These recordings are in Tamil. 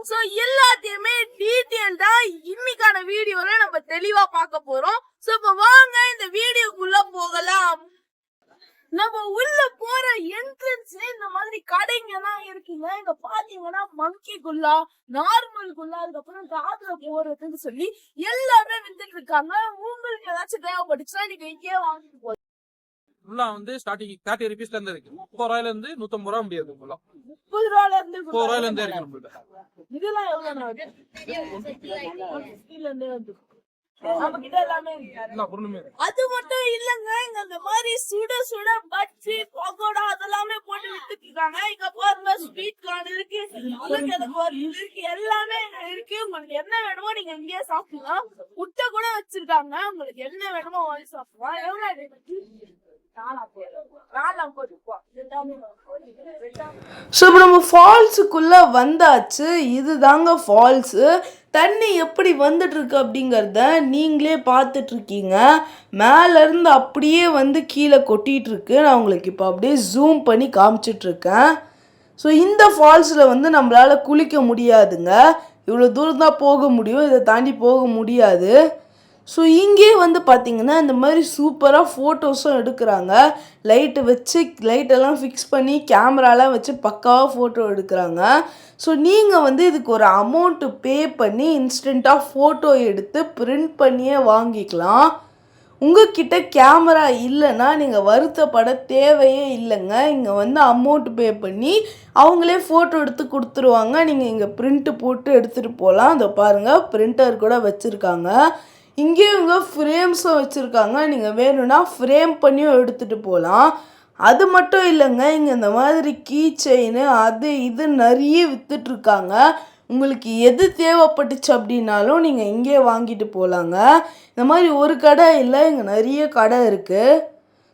சோ எல்லாத்தையுமே டீடைல்டா இன்னைக்கான வீடியோல நம்ம தெளிவா பார்க்க போறோம். சோ இப்ப வாங்க இந்த வீடியோக்குள்ள போகலாம். நம்ம உள்ள போற என்ட்ரன்ஸ்ல இந்த மாதிரி கடைங்க எல்லாம் இருக்குங்க. இங்க பாத்தீங்கன்னா மங்கி குல்லா, நார்மல் குல்லா, அதுக்கப்புறம் காதுல போறதுன்னு சொல்லி எல்லாமே வித்துட்டு இருக்காங்க. உங்களுக்கு ஏதாச்சும் தேவைப்பட்டுச்சுன்னா நீங்க இங்கே வாங்கிட்டு போகலாம். ஃபுல்லா வந்து ஸ்டார்டிங் 30 rupeesல இருந்து இருக்கு. 30 ரூபாயில இருந்து 150 ரூபா முடியாது. 30 ரூபாயில இருந்து 30 ரூபாயில இருந்து இருக்கு நம்மள்ட்ட. இதெல்லாம் எவ்வளவு நாள்? நம்ம கிட்ட எல்லாமே இருக்கு. அது மட்டும் இல்லங்க, இங்க அந்த மாதிரி சுட சுட பஜ்ஜி, பக்கோடா அதெல்லாமே போட்டு வித்துட்டு இருக்காங்க. இங்க பாருங்க ஸ்வீட் கார்ன் இருக்கு, இருக்கு, எல்லாமே இருக்கு. உங்களுக்கு என்ன வேணுமோ நீங்க இங்கேயே சாப்பிடலாம். முட்டை கூட வச்சிருக்காங்க. உங்களுக்கு என்ன வேணுமோ வாங்கி சாப்பிடலாம். எவ்வளவு? ஸோ இப்போ நம்ம ஃபால்ஸுக்குள்ளே வந்தாச்சு. இது தாங்க ஃபால்ஸு. தண்ணி எப்படி வந்துட்டு இருக்கு அப்படிங்கிறத நீங்களே பார்த்துட்ருக்கீங்க. மேலேருந்து அப்படியே வந்து கீழே கொட்டிகிட்டு இருக்கு. நான் உங்களுக்கு இப்போ அப்படியே ஜூம் பண்ணி காமிச்சிட்ருக்கேன். ஸோ இந்த ஃபால்ஸில் வந்து நம்மளால் குளிக்க முடியாதுங்க. இவ்வளோ தூரம் தான் போக முடியும், இதை தாண்டி போக முடியாது. ஸோ இங்கே வந்து பார்த்திங்கன்னா இந்த மாதிரி சூப்பராக ஃபோட்டோஸும் எடுக்கிறாங்க. லைட்டெல்லாம் ஃபிக்ஸ் பண்ணி கேமராலாம் வச்சு பக்காவாக ஃபோட்டோ எடுக்கிறாங்க. ஸோ நீங்கள் வந்து இதுக்கு ஒரு அமௌண்ட்டு பே பண்ணி இன்ஸ்டண்ட்டாக ஃபோட்டோ எடுத்து பிரிண்ட் பண்ணியே வாங்கிக்கலாம். உங்கள்கிட்ட கேமரா இல்லைன்னா நீங்கள் வருத்தப்பட தேவையே இல்லைங்க. இங்கே வந்து அமௌண்ட் பே பண்ணி அவங்களே ஃபோட்டோ எடுத்து கொடுத்துருவாங்க. நீங்கள் இங்கே பிரிண்ட்டு போட்டு எடுத்துகிட்டு போகலாம். அதை பாருங்கள், பிரிண்டர் கூட வச்சுருக்காங்க. இங்கேயும் இவங்க ஃப்ரேம்ஸும் வச்சுருக்காங்க. நீங்கள் வேணும்னா ஃப்ரேம் பண்ணியும் எடுத்துகிட்டு போகலாம். அது மட்டும் இல்லைங்க, இங்கே இந்த மாதிரி கீ செயின் அது இது நிறைய விற்றுட்ருக்காங்க. உங்களுக்கு எது தேவைப்பட்டுச்சு அப்படின்னாலும் நீங்கள் இங்கே வாங்கிட்டு போகலாங்க. இந்த மாதிரி ஒரு கடை இல்லை, இங்கே நிறைய கடை இருக்குது.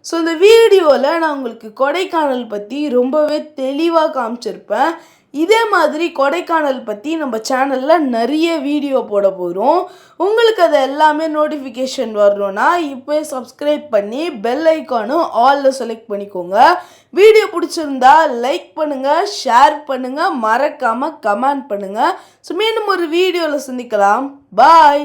ஸோ இந்த வீடியோவில் நான் உங்களுக்கு கொடைக்கானல் பற்றி ரொம்பவே தெளிவாக காமிச்சிருப்பேன். இதே மாதிரி கொடைக்கானல் பற்றி நம்ம சேனலில் நிறைய வீடியோ போட போகிறோம். உங்களுக்கு அது எல்லாமே நோட்டிஃபிகேஷன் வரணும்னா இப்போ சப்ஸ்கிரைப் பண்ணி பெல் ஐக்கானும் ஆலில் செலக்ட் பண்ணிக்கோங்க. வீடியோ பிடிச்சிருந்தா லைக் பண்ணுங்கள், ஷேர் பண்ணுங்கள், மறக்காமல் கமெண்ட் பண்ணுங்கள். ஸோ மீண்டும் ஒரு வீடியோவில் சந்திக்கலாம். பாய்.